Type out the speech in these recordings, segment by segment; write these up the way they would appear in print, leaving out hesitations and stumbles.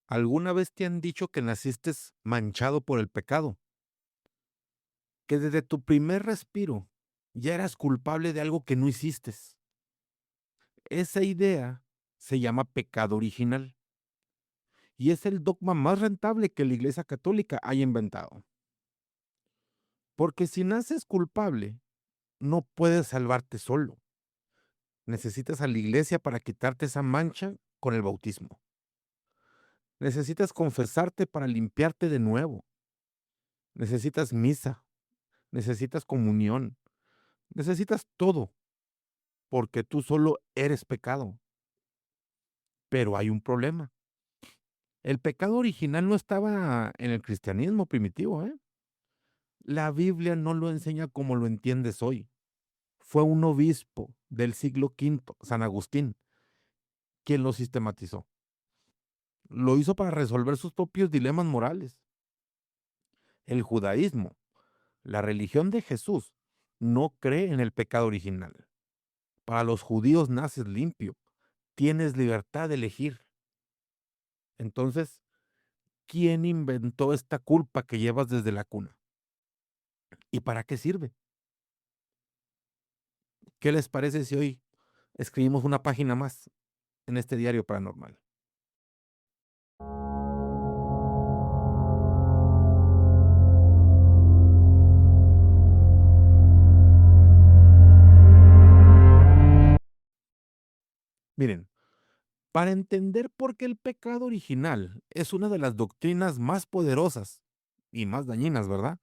¿Alguna vez te han dicho que naciste manchado por el pecado? Que desde tu primer respiro ya eras culpable de algo que no hiciste. Esa idea se llama pecado original y es el dogma más rentable que la Iglesia Católica haya inventado. Porque si naces culpable, no puedes salvarte solo. Necesitas a la Iglesia para quitarte esa mancha con el bautismo. Necesitas confesarte para limpiarte de nuevo. Necesitas misa, necesitas comunión, necesitas todo, porque tú solo eres pecado. Pero hay un problema. El pecado original no estaba en el cristianismo primitivo, ¿eh? La Biblia no lo enseña como lo entiendes hoy. Fue un obispo del siglo V, San Agustín, quien lo sistematizó. Lo hizo para resolver sus propios dilemas morales. El judaísmo, la religión de Jesús, no cree en el pecado original. Para los judíos naces limpio, tienes libertad de elegir. Entonces, ¿quién inventó esta culpa que llevas desde la cuna? ¿Y para qué sirve? ¿Qué les parece si hoy escribimos una página más en este diario paranormal? Miren, para entender por qué el pecado original es una de las doctrinas más poderosas y más dañinas, ¿verdad?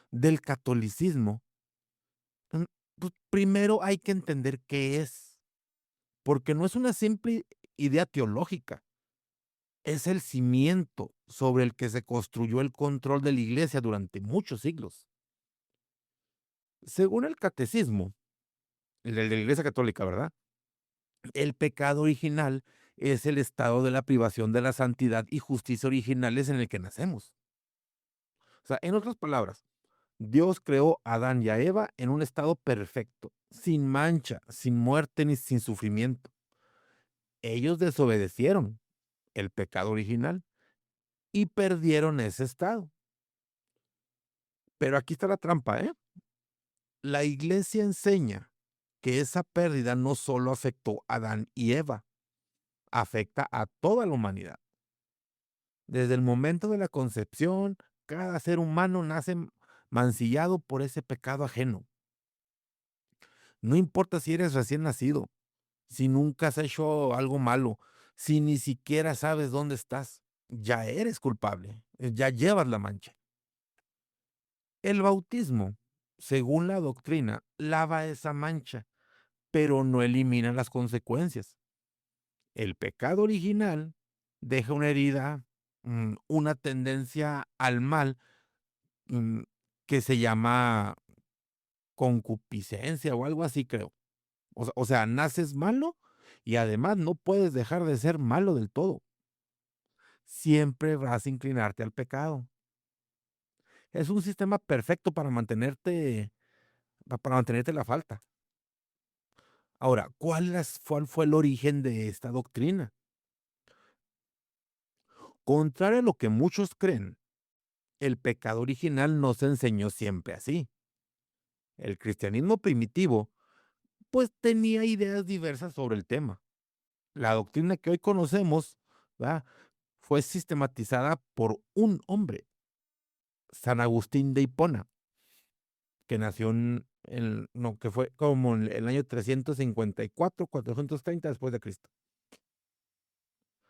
Del catolicismo, mm, pues primero hay que entender qué es, porque no es una simple idea teológica, es el cimiento sobre el que se construyó el control de la iglesia durante muchos siglos. Según el catecismo, el de la Iglesia Católica, ¿verdad? El pecado original es el estado de la privación de la santidad y justicia originales en el que nacemos. O sea, en otras palabras, Dios creó a Adán y a Eva en un estado perfecto, sin mancha, sin muerte ni sin sufrimiento. Ellos desobedecieron el pecado original y perdieron ese estado. Pero aquí está la trampa, ¿eh? La iglesia enseña que esa pérdida no solo afectó a Adán y Eva, afecta a toda la humanidad. Desde el momento de la concepción, cada ser humano nace mancillado por ese pecado ajeno. No importa si eres recién nacido, si nunca has hecho algo malo, si ni siquiera sabes dónde estás, ya eres culpable, ya llevas la mancha. El bautismo, según la doctrina, lava esa mancha, pero no elimina las consecuencias. El pecado original deja una herida, una tendencia al mal, mm, que se llama concupiscencia o algo así, creo. O sea, naces malo y además no puedes dejar de ser malo del todo. Siempre vas a inclinarte al pecado. Es un sistema perfecto para mantenerte en la falta. Ahora, ¿cuál fue el origen de esta doctrina? Contrario a lo que muchos creen, el pecado original no se enseñó siempre así. El cristianismo primitivo, pues tenía ideas diversas sobre el tema. La doctrina que hoy conocemos, ¿verdad?, fue sistematizada por un hombre, San Agustín de Hipona, que nació no, que fue como en el año 354, 430 después de Cristo.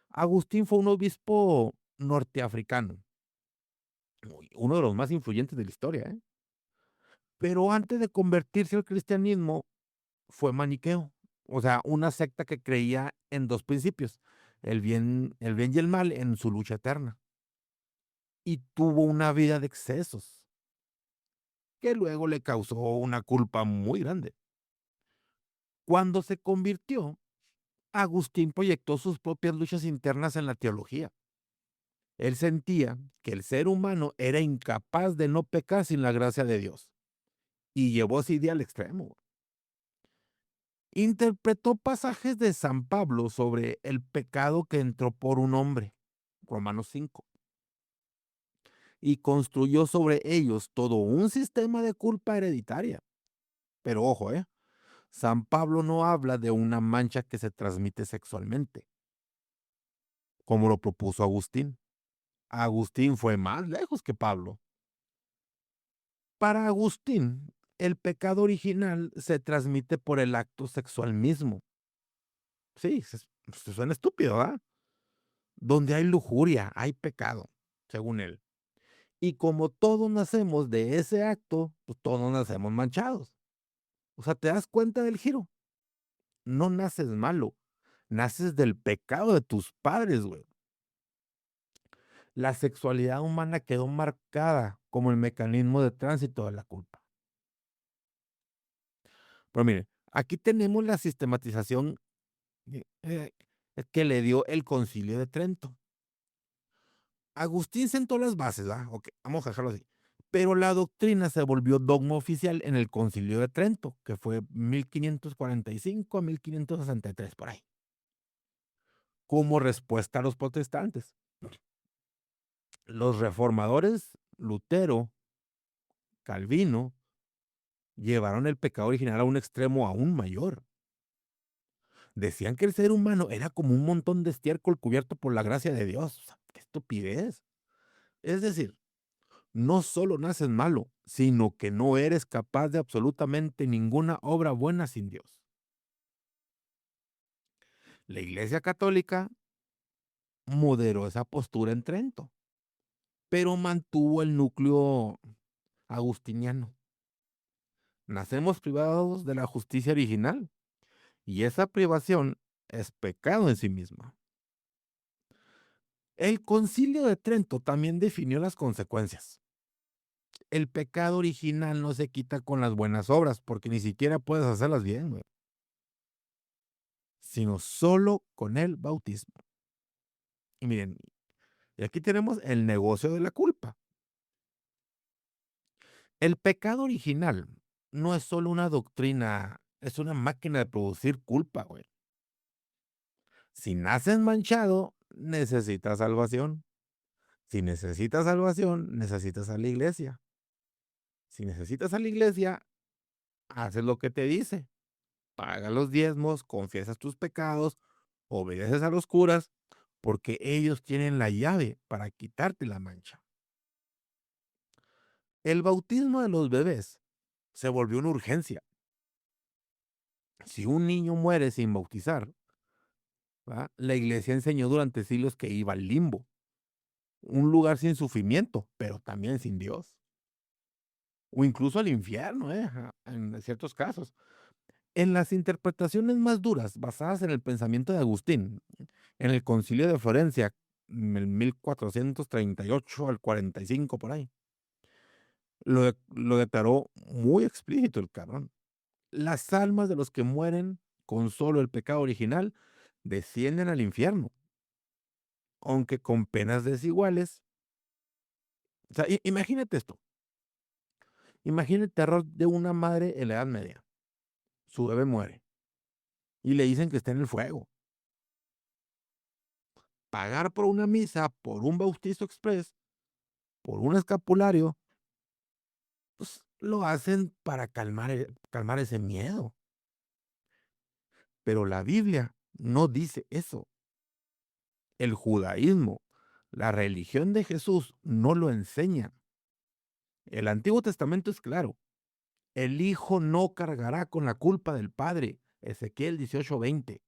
Agustín fue un obispo norteafricano, uno de los más influyentes de la historia, ¿eh? Pero antes de convertirse al cristianismo, fue maniqueo, o sea, una secta que creía en dos principios, el bien y el mal en su lucha eterna. Y tuvo una vida de excesos, que luego le causó una culpa muy grande. Cuando se convirtió, Agustín proyectó sus propias luchas internas en la teología. Él sentía que el ser humano era incapaz de no pecar sin la gracia de Dios, y llevó esa idea al extremo. Interpretó pasajes de San Pablo sobre el pecado que entró por un hombre. Romanos 5, y construyó sobre ellos todo un sistema de culpa hereditaria. Pero ojo, San Pablo no habla de una mancha que se transmite sexualmente, como lo propuso Agustín. Agustín fue más lejos que Pablo. Para Agustín, el pecado original se transmite por el acto sexual mismo. Sí, se suena estúpido, ¿verdad? Donde hay lujuria, hay pecado, según él. Y como todos nacemos de ese acto, pues todos nacemos manchados. O sea, ¿te das cuenta del giro? No naces malo, naces del pecado de tus padres, güey. La sexualidad humana quedó marcada como el mecanismo de tránsito de la culpa. Pero mire, aquí tenemos la sistematización que le dio el Concilio de Trento. Agustín sentó las bases, ¿verdad? Ok, vamos a dejarlo así. Pero la doctrina se volvió dogma oficial en el Concilio de Trento, que fue 1545 a 1563, por ahí, como respuesta a los protestantes. Los reformadores, Lutero, Calvino, llevaron el pecado original a un extremo aún mayor. Decían que el ser humano era como un montón de estiércol cubierto por la gracia de Dios. O sea, ¡qué estupidez! Es decir, no solo naces malo, sino que no eres capaz de absolutamente ninguna obra buena sin Dios. La Iglesia Católica moderó esa postura en Trento, pero mantuvo el núcleo agustiniano. Nacemos privados de la justicia original, y esa privación es pecado en sí misma. El Concilio de Trento también definió las consecuencias. El pecado original no se quita con las buenas obras, porque ni siquiera puedes hacerlas bien, güey, sino solo con el bautismo. Y miren, y aquí tenemos el negocio de la culpa. El pecado original no es solo una doctrina, es una máquina de producir culpa, güey. Si naces manchado, necesitas salvación. Si necesitas salvación, necesitas a la iglesia. Si necesitas a la iglesia, haces lo que te dice. Paga los diezmos, confiesas tus pecados, obedeces a los curas, porque ellos tienen la llave para quitarte la mancha. El bautismo de los bebés se volvió una urgencia. Si un niño muere sin bautizar, ¿va? La iglesia enseñó durante siglos que iba al limbo, un lugar sin sufrimiento, pero también sin Dios, o incluso al infierno, en ciertos casos. En las interpretaciones más duras, basadas en el pensamiento de Agustín, en el Concilio de Florencia, en el 1438 al 45 por ahí, lo declaró muy explícito el cabrón. Las almas de los que mueren con solo el pecado original descienden al infierno, aunque con penas desiguales. O sea, imagínate esto. Imagina el terror de una madre en la Edad Media. Su bebé muere y le dicen que está en el fuego. Pagar por una misa, por un bautizo express, por un escapulario, pues lo hacen para calmar ese miedo. Pero la Biblia no dice eso. El judaísmo, la religión de Jesús, no lo enseña. El Antiguo Testamento es claro. El hijo no cargará con la culpa del padre. Ezequiel 18:20.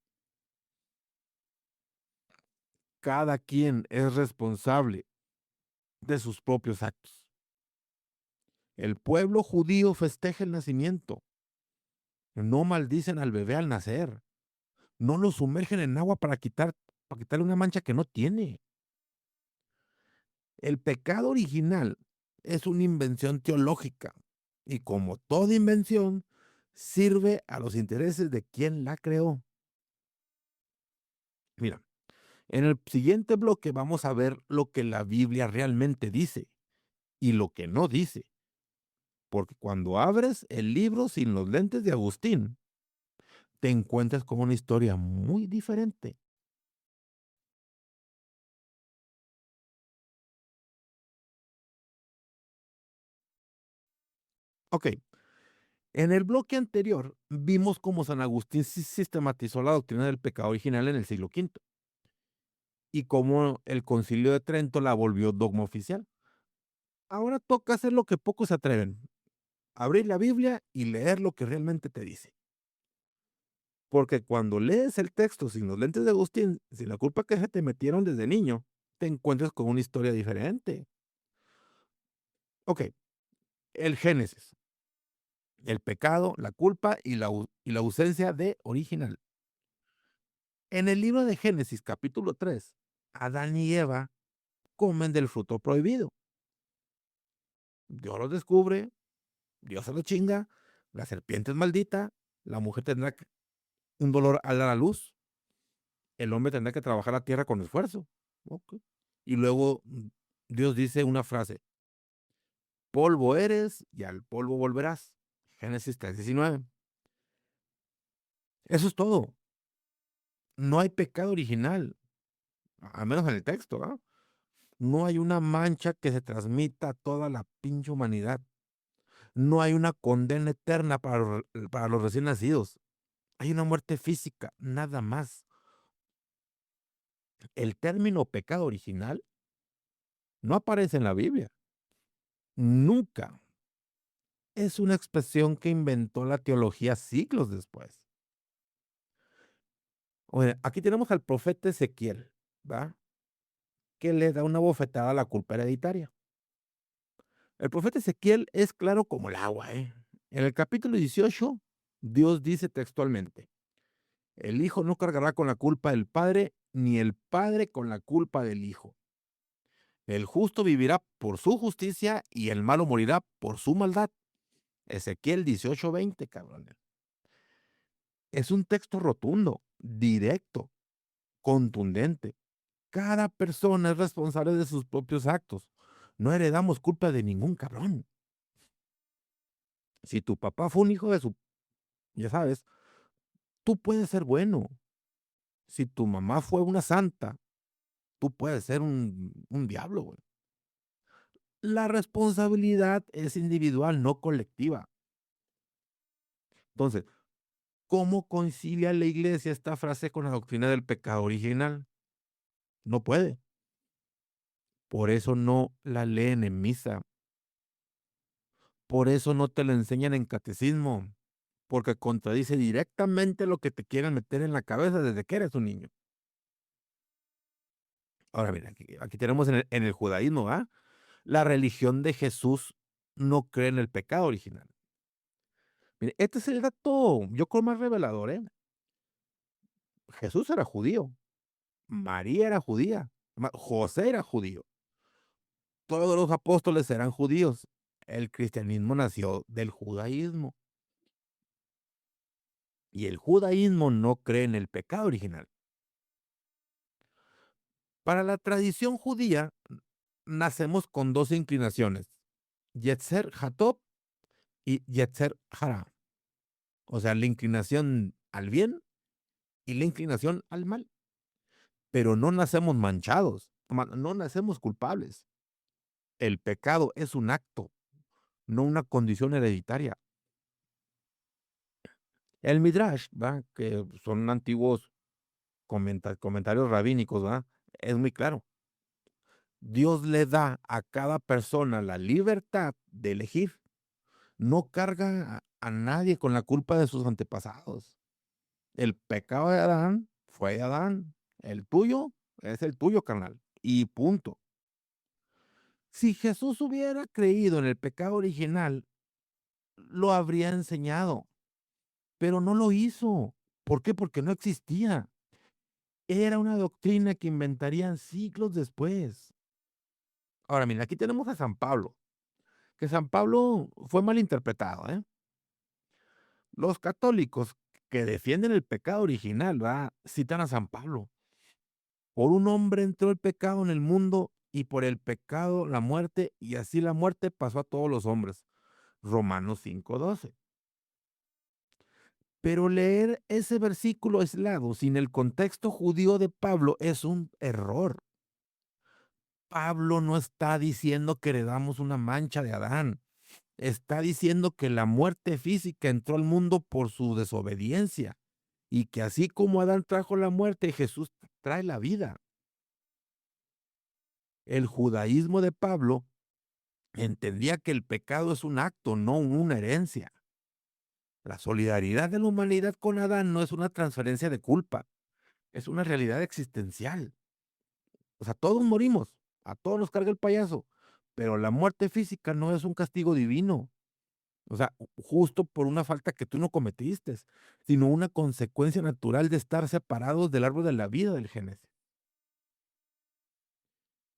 Cada quien es responsable de sus propios actos. El pueblo judío festeja el nacimiento. No maldicen al bebé al nacer. No lo sumergen en agua para quitarle una mancha que no tiene. El pecado original es una invención teológica y como toda invención, sirve a los intereses de quien la creó. Mira, en el siguiente bloque vamos a ver lo que la Biblia realmente dice y lo que no dice, porque cuando abres el libro sin los lentes de Agustín, te encuentras con una historia muy diferente. Ok, en el bloque anterior vimos cómo San Agustín sistematizó la doctrina del pecado original en el siglo V y cómo el Concilio de Trento la volvió dogma oficial. Ahora toca hacer lo que pocos se atreven, abrir la Biblia y leer lo que realmente te dice. Porque cuando lees el texto sin los lentes de Agustín, sin la culpa que se te metieron desde niño, te encuentras con una historia diferente. Ok, el Génesis, el pecado, la culpa y la ausencia de original. En el libro de Génesis, capítulo 3, Adán y Eva comen del fruto prohibido. Dios los descubre, Dios se lo chinga, la serpiente es maldita, la mujer tendrá un dolor al dar a luz, el hombre tendrá que trabajar la tierra con esfuerzo. Ok. Y luego Dios dice una frase: polvo eres y al polvo volverás. Génesis 3:19. Eso es todo. No hay pecado original, al menos en el texto, ¿verdad? No hay una mancha que se transmita a toda la pinche humanidad. No hay una condena eterna para los recién nacidos. Hay una muerte física, nada más. El término pecado original no aparece en la Biblia. Nunca. Es una expresión que inventó la teología siglos después. Oye, aquí tenemos al profeta Ezequiel, ¿va? Que le da una bofetada a la culpa hereditaria. El profeta Ezequiel es claro como el agua, ¿eh? En el capítulo 18, Dios dice textualmente: el hijo no cargará con la culpa del padre, ni el padre con la culpa del hijo. El justo vivirá por su justicia y el malo morirá por su maldad. Ezequiel 18:20, cabrones. Es un texto rotundo, directo, contundente. Cada persona es responsable de sus propios actos. No heredamos culpa de ningún cabrón. Si tu papá fue un hijo de su, ya sabes, tú puedes ser bueno. Si tu mamá fue una santa, tú puedes ser un diablo, güey. La responsabilidad es individual, no colectiva. Entonces, ¿cómo concilia la iglesia esta frase con la doctrina del pecado original? No puede. Por eso no la leen en misa. Por eso no te la enseñan en catecismo. Porque contradice directamente lo que te quieren meter en la cabeza desde que eres un niño. Ahora mira, aquí tenemos en el judaísmo, ¿ah? La religión de Jesús no cree en el pecado original. Mire, este es el dato, yo creo, más revelador, ¿eh? Jesús era judío, María era judía, José era judío, todos los apóstoles eran judíos. El cristianismo nació del judaísmo y el judaísmo no cree en el pecado original. Para la tradición judía, nacemos con dos inclinaciones, Yetzer Hatov y Yetzer Hara, o sea, la inclinación al bien y la inclinación al mal. Pero no nacemos manchados, no nacemos culpables. El pecado es un acto, no una condición hereditaria. El Midrash, ¿va? Que son antiguos comentarios rabínicos, ¿va? Es muy claro. Dios le da a cada persona la libertad de elegir. No carga a nadie con la culpa de sus antepasados. El pecado de Adán fue de Adán. El tuyo es el tuyo, carnal. Y punto. Si Jesús hubiera creído en el pecado original, lo habría enseñado, pero no lo hizo. ¿Por qué? Porque no existía. Era una doctrina que inventarían siglos después. Ahora, mira, aquí tenemos a San Pablo, que San Pablo fue mal interpretado, ¿eh? Los católicos que defienden el pecado original, ¿va? Citan a San Pablo. Por un hombre entró el pecado en el mundo y por el pecado la muerte, y así la muerte pasó a todos los hombres. Romanos 5:12. Pero leer ese versículo aislado sin el contexto judío de Pablo es un error. Pablo no está diciendo que heredamos una mancha de Adán. Está diciendo que la muerte física entró al mundo por su desobediencia y que así como Adán trajo la muerte, Jesús trae la vida. El judaísmo de Pablo entendía que el pecado es un acto, no una herencia. La solidaridad de la humanidad con Adán no es una transferencia de culpa, es una realidad existencial. O sea, todos morimos, a todos nos carga el payaso, pero la muerte física no es un castigo divino. O sea, justo por una falta que tú no cometiste, sino una consecuencia natural de estar separados del árbol de la vida del Génesis.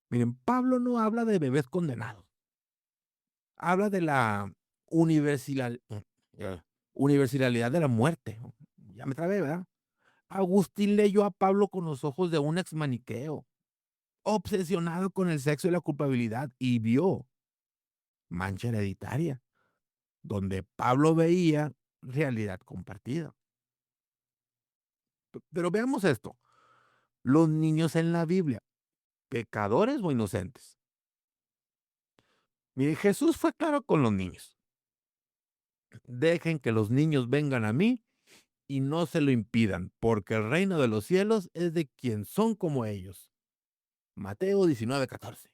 Miren, Pablo no habla de bebés condenados, habla de la universidad, universalidad de la muerte. Ya me trabé, ¿verdad? Agustín leyó a Pablo con los ojos de un exmaniqueo, obsesionado con el sexo y la culpabilidad, y vio mancha hereditaria, donde Pablo veía realidad compartida. Pero veamos esto, los niños en la Biblia, ¿pecadores o inocentes? Mire, Jesús fue claro con los niños. Dejen que los niños vengan a mí y no se lo impidan, porque el reino de los cielos es de quien son como ellos. Mateo 19:14.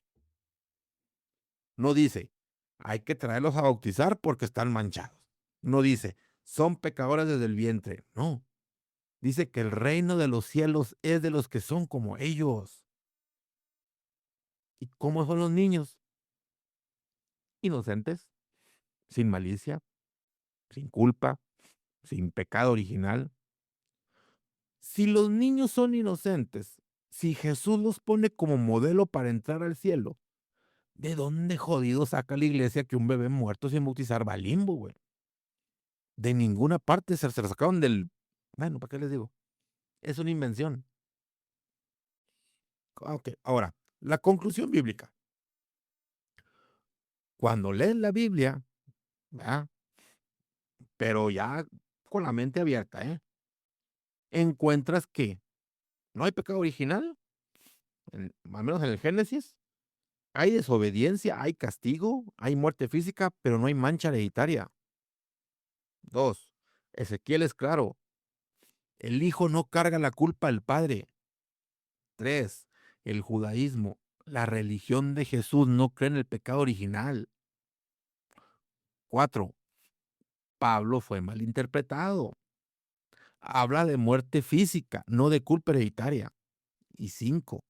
No dice, hay que traerlos a bautizar porque están manchados. No dice, son pecadores desde el vientre. No, dice que el reino de los cielos es de los que son como ellos. ¿Y cómo son los niños? Inocentes, sin malicia, sin culpa, sin pecado original. Si los niños son inocentes, si Jesús los pone como modelo para entrar al cielo, ¿de dónde jodido saca la iglesia que un bebé muerto sin bautizar va al limbo, güey? De ninguna parte se lo sacaron del... Bueno, ¿para qué les digo? Es una invención. Ok, ahora, la conclusión bíblica. Cuando lees la Biblia, ¿verdad? Pero ya con la mente abierta, encuentras que no hay pecado original, al menos en el Génesis. Hay desobediencia, hay castigo, hay muerte física, pero no hay mancha hereditaria. Dos, Ezequiel es claro, el hijo no carga la culpa al padre. Tres, el judaísmo, la religión de Jesús no cree en el pecado original. Cuatro, Pablo fue malinterpretado. Habla de muerte física, no de culpa hereditaria. Y cinco,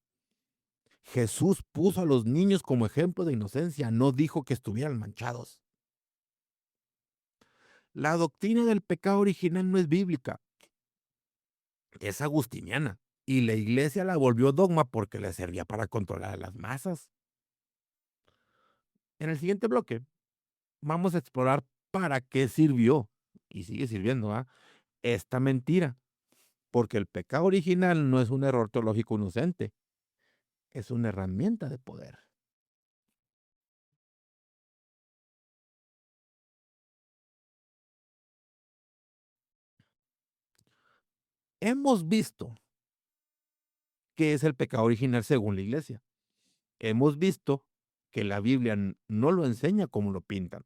Jesús puso a los niños como ejemplo de inocencia, no dijo que estuvieran manchados. La doctrina del pecado original no es bíblica, es agustiniana. Y la iglesia la volvió dogma porque le servía para controlar a las masas. En el siguiente bloque vamos a explorar para qué sirvió, y sigue sirviendo, esta mentira. Porque el pecado original no es un error teológico inocente, es una herramienta de poder. Hemos visto qué es el pecado original según la iglesia. Hemos visto que la Biblia no lo enseña como lo pintan.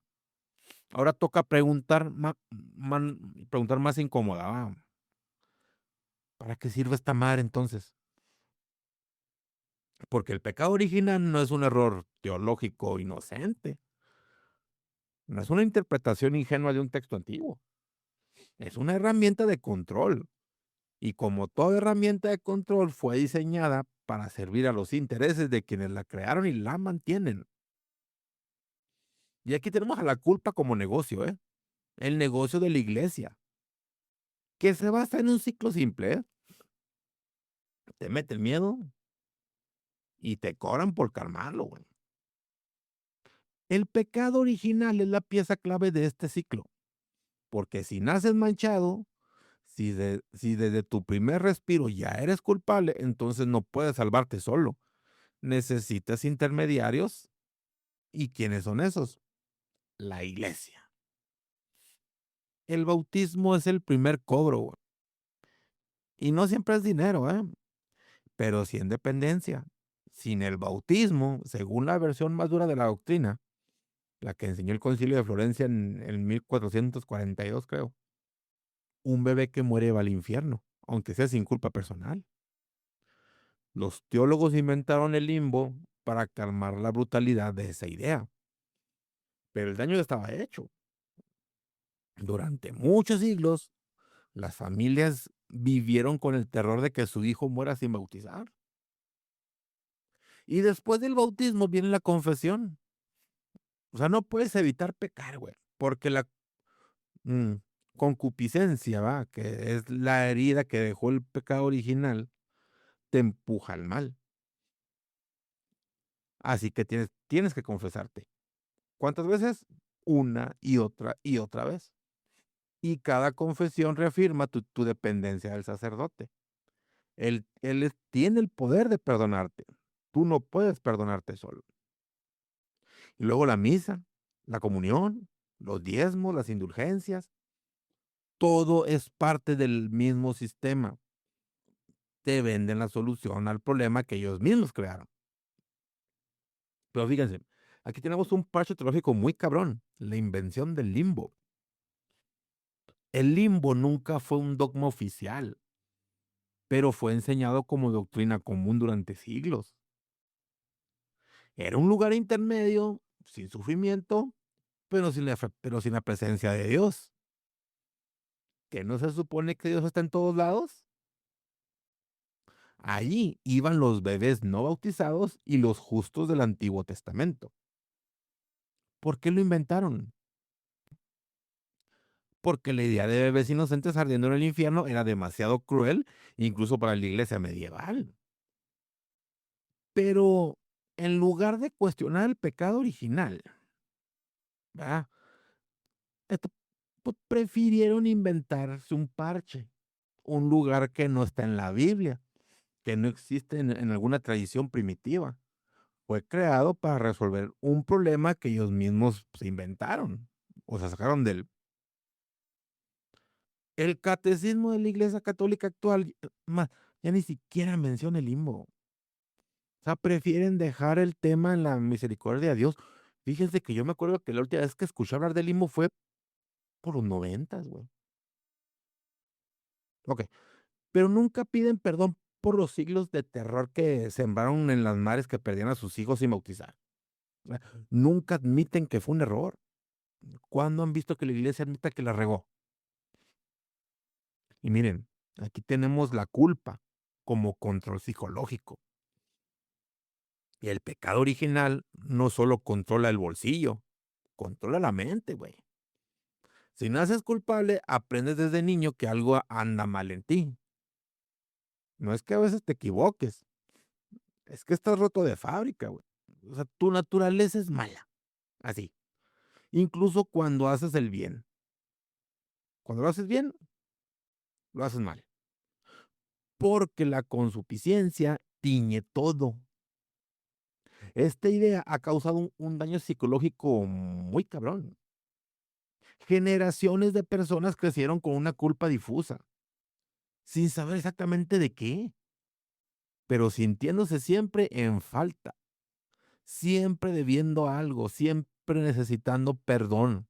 Ahora toca preguntar más incómoda. ¿Para qué sirve esta madre entonces? Porque el pecado original no es un error teológico inocente, no es una interpretación ingenua de un texto antiguo, es una herramienta de control. Y como toda herramienta de control fue diseñada para servir a los intereses de quienes la crearon y la mantienen. Y aquí tenemos a la culpa como negocio, el negocio de la iglesia, que se basa en un ciclo simple, te mete el miedo y te cobran por calmarlo, güey. El pecado original es la pieza clave de este ciclo, porque si naces manchado, si desde tu primer respiro ya eres culpable, entonces no puedes salvarte solo. Necesitas intermediarios. ¿Y quiénes son esos? La iglesia. El bautismo es el primer cobro, güey. Y no siempre es dinero, pero sí en dependencia. Sin el bautismo, según la versión más dura de la doctrina, la que enseñó el Concilio de Florencia en 1442, creo. Un bebé que muere va al infierno, aunque sea sin culpa personal. Los teólogos inventaron el limbo para calmar la brutalidad de esa idea, pero el daño ya estaba hecho. Durante muchos siglos, las familias vivieron con el terror de que su hijo muera sin bautizar. Y después del bautismo viene la confesión. O sea, no puedes evitar pecar, güey, porque la mm, concupiscencia, va, que es la herida que dejó el pecado original, te empuja al mal. Así que tienes que confesarte. ¿Cuántas veces? Una y otra vez. Y cada confesión reafirma tu dependencia del sacerdote. Tiene el poder de perdonarte. Tú no puedes perdonarte solo. Y luego la misa, la comunión, los diezmos, las indulgencias, todo es parte del mismo sistema. Te venden la solución al problema que ellos mismos crearon. Pero fíjense, aquí tenemos un parche teológico muy cabrón, la invención del limbo. El limbo nunca fue un dogma oficial, pero fue enseñado como doctrina común durante siglos. Era un lugar intermedio, sin sufrimiento, pero sin la presencia de Dios. ¿Que no se supone que Dios está en todos lados? Allí iban los bebés no bautizados y los justos del Antiguo Testamento. ¿Por qué lo inventaron? Porque la idea de bebés inocentes ardiendo en el infierno era demasiado cruel, incluso para la iglesia medieval. Pero en lugar de cuestionar el pecado original, ¿verdad? Esto, pues, prefirieron inventarse un parche, un lugar que no está en la Biblia, que no existe en alguna tradición primitiva. Fue creado para resolver un problema que ellos mismos se inventaron, o sea, sacaron del el catecismo de la Iglesia Católica actual, ya ni siquiera menciona el limbo. O sea, prefieren dejar el tema en la misericordia de Dios. Fíjense que yo me acuerdo que la última vez que escuché hablar del limbo fue por los noventas, güey. Okey, pero nunca piden perdón por los siglos de terror que sembraron en las madres que perdían a sus hijos sin bautizar. O sea, nunca admiten que fue un error. ¿Cuándo han visto que la iglesia admita que la regó? Y miren, aquí tenemos la culpa como control psicológico. Y el pecado original no solo controla el bolsillo, controla la mente, güey. Si naces culpable, aprendes desde niño que algo anda mal en ti. No es que a veces te equivoques, es que estás roto de fábrica, güey. O sea, tu naturaleza es mala, así. Incluso cuando haces el bien. Cuando lo haces bien, lo haces mal. Porque la consuficiencia tiñe todo. Esta idea ha causado un daño psicológico muy cabrón. Generaciones de personas crecieron con una culpa difusa, sin saber exactamente de qué, pero sintiéndose siempre en falta, siempre debiendo algo, siempre necesitando perdón.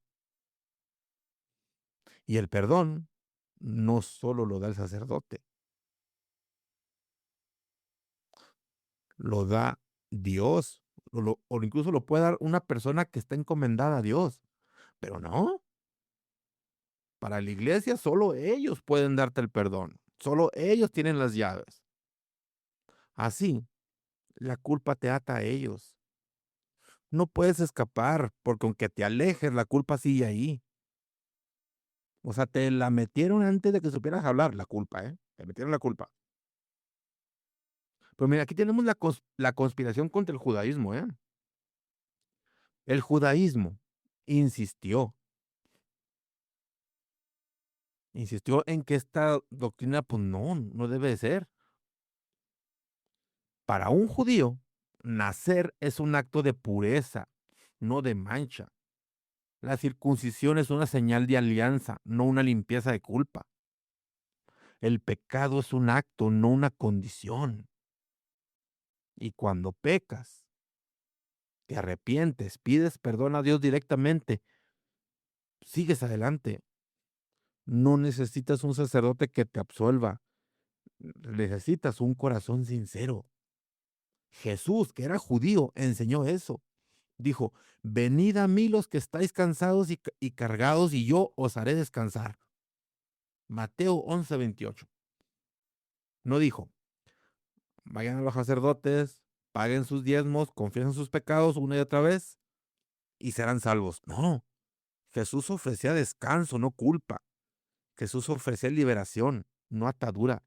Y el perdón no solo lo da el sacerdote, lo da Dios, o incluso lo puede dar una persona que está encomendada a Dios. Pero no, para la iglesia solo ellos pueden darte el perdón, solo ellos tienen las llaves. Así, la culpa te ata a ellos. No puedes escapar, porque aunque te alejes, la culpa sigue ahí. O sea, te la metieron antes de que supieras hablar, la culpa, ¿eh? Te metieron la culpa. Pero mira, aquí tenemos la conspiración contra el judaísmo, ¿eh? El judaísmo insistió, insistió en que esta doctrina, pues no debe de ser. Para un judío, nacer es un acto de pureza, no de mancha. La circuncisión es una señal de alianza, no una limpieza de culpa. El pecado es un acto, no una condición. Y cuando pecas, te arrepientes, pides perdón a Dios directamente, sigues adelante. No necesitas un sacerdote que te absuelva, necesitas un corazón sincero. Jesús, que era judío, enseñó eso. Dijo, venid a mí los que estáis cansados y cargados, y yo os haré descansar. Mateo 11:28. No dijo, vayan a los sacerdotes, paguen sus diezmos, confiesen sus pecados una y otra vez y serán salvos. No, Jesús ofrecía descanso, no culpa. Jesús ofrecía liberación, no atadura.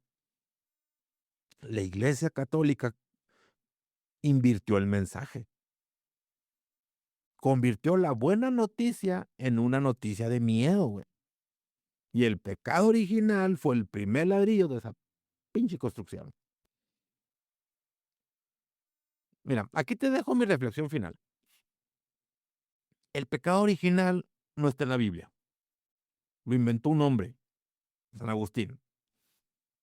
La Iglesia Católica invirtió el mensaje, convirtió la buena noticia en una noticia de miedo, güey. Y el pecado original fue el primer ladrillo de esa pinche construcción. Mira, aquí te dejo mi reflexión final. El pecado original no está en la Biblia. Lo inventó un hombre, San Agustín.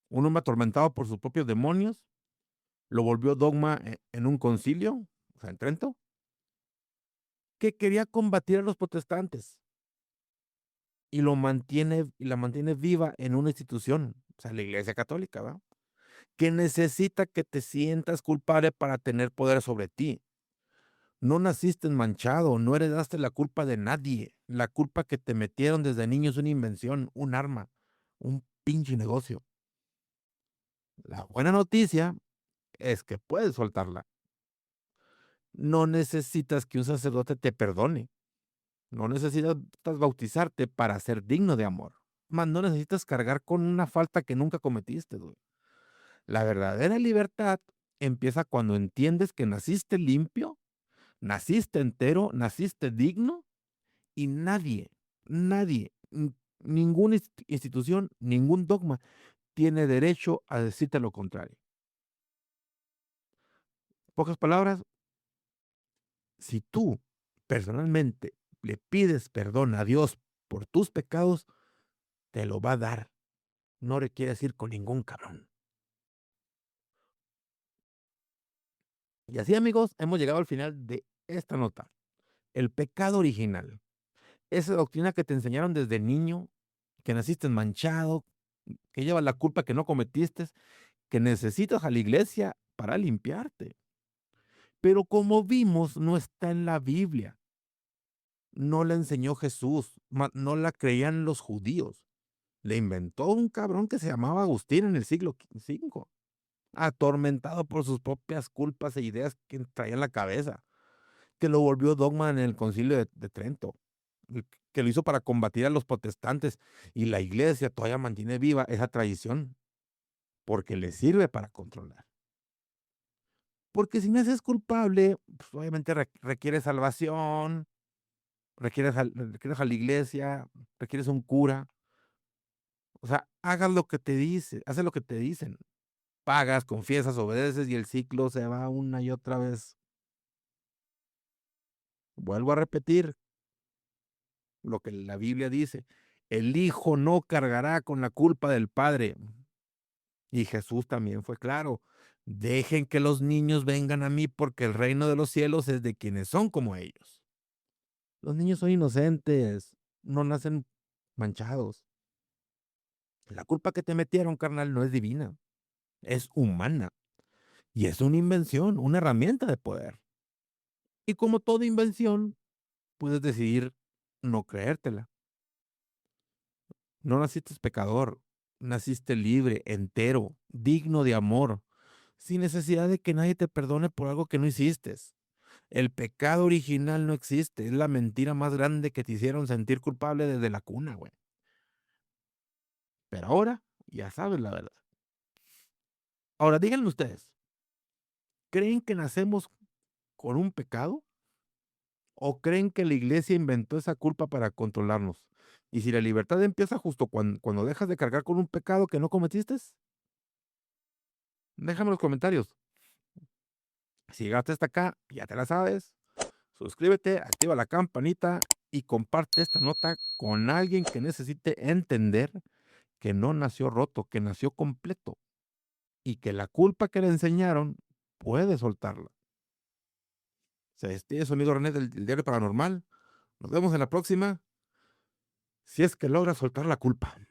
Un hombre atormentado por sus propios demonios, lo volvió dogma en un concilio, o sea, en Trento, que quería combatir a los protestantes y la mantiene viva en una institución, o sea, la Iglesia Católica, ¿verdad? Que necesita que te sientas culpable para tener poder sobre ti. No naciste manchado, no heredaste la culpa de nadie. La culpa que te metieron desde niño es una invención, un arma, un pinche negocio. La buena noticia es que puedes soltarla. No necesitas que un sacerdote te perdone. No necesitas bautizarte para ser digno de amor. Más no necesitas cargar con una falta que nunca cometiste, güey. La verdadera libertad empieza cuando entiendes que naciste limpio, naciste entero, naciste digno y nadie, ninguna institución, ningún dogma tiene derecho a decirte lo contrario. Pocas palabras, si tú personalmente le pides perdón a Dios por tus pecados, te lo va a dar. No requieres ir con ningún cabrón. Y así, amigos, hemos llegado al final de esta nota. El pecado original. Esa doctrina que te enseñaron desde niño, que naciste manchado, que llevas la culpa que no cometiste, que necesitas a la iglesia para limpiarte. Pero como vimos, no está en la Biblia. No la enseñó Jesús, no la creían los judíos. Le inventó un cabrón que se llamaba Agustín en el siglo V, atormentado por sus propias culpas e ideas que traía en la cabeza, que lo volvió dogma en el concilio de Trento, que lo hizo para combatir a los protestantes, y la iglesia todavía mantiene viva esa tradición porque le sirve para controlar. Porque si no es culpable, pues obviamente requiere salvación, requieres a la iglesia, requieres un cura. O sea, hagas lo que te dice, haces lo que te dicen. Pagas, confiesas, obedeces y el ciclo se va una y otra vez. Vuelvo a repetir lo que la Biblia dice. El hijo no cargará con la culpa del padre. Y Jesús también fue claro. Dejen que los niños vengan a mí porque el reino de los cielos es de quienes son como ellos. Los niños son inocentes, no nacen manchados. La culpa que te metieron, carnal, no es divina, es humana. Y es una invención, una herramienta de poder. Y como toda invención, puedes decidir no creértela. No naciste pecador, naciste libre, entero, digno de amor, sin necesidad de que nadie te perdone por algo que no hiciste. El pecado original no existe, es la mentira más grande que te hicieron sentir culpable desde la cuna, güey. Pero ahora ya sabes la verdad. Ahora díganme ustedes, ¿creen que nacemos con un pecado? ¿O creen que la iglesia inventó esa culpa para controlarnos? Y si la libertad empieza justo cuando dejas de cargar con un pecado que no cometiste, déjame en los comentarios. Si llegaste hasta acá, ya te la sabes. Suscríbete, activa la campanita y comparte esta nota con alguien que necesite entender que no nació roto, que nació completo y que la culpa que le enseñaron puede soltarla. Se despide su amigo René del Diario Paranormal. Nos vemos en la próxima, si es que logra soltar la culpa.